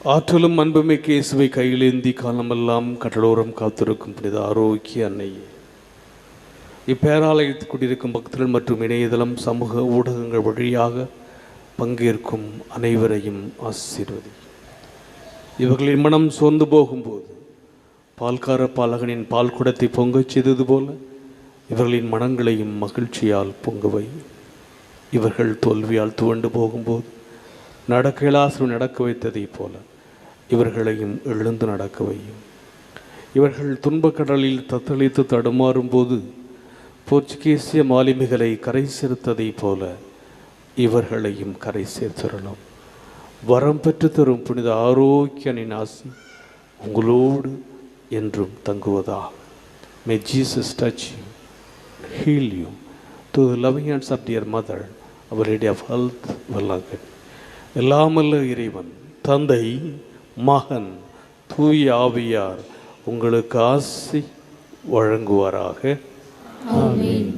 ஆற்றலும் அன்புமிக்க இயேசுவை கையிலேந்தி காலமெல்லாம் கடலோரம் காத்திருக்கும் புனித ஆரோக்கிய அன்னையே, இப்பேராலயத்தில் கூடியிருக்கும் பக்தர்கள் மற்றும் இணையதளம் சமூக ஊடகங்கள் வழியாக பங்கேற்கும் அனைவரையும் ஆசீர்வதி. இவர்களின் மனம் சோர்ந்து போகும்போது பால்கார பாலகனின் பால் குடத்தை பொங்கச் செய்தது போல இவர்களின் மனங்களையும் மகிழ்ச்சியால் பொங்குவை. இவர்கள் தோல்வியால் துவண்டு போகும்போது நடக்க இயலாதவர்கள் நடக்க வைத்ததை போல இவர்களையும் எழுந்து நடக்க வையும். இவர்கள் துன்பக்கடலில் தத்தளித்து தடுமாறும் போது போர்ச்சுகீசிய மாலுமிகளை கரை சேர்த்ததை போல இவர்களையும் கரை சேர்த்திடலாம். வரம் பெற்று தரும் புனித ஆரோக்கியனின் ஆசி உங்களோடு என்றும் தங்குவதாக. May Jesus touch you, heal you through the loving hands of dear mother, our Lady of Health, Vallagad. எல்லாமல்ல இறைவன் தந்தை, மகன், தூய ஆவியார் உங்களுக்கு ஆசி வழங்குவாராக. ஆமென்.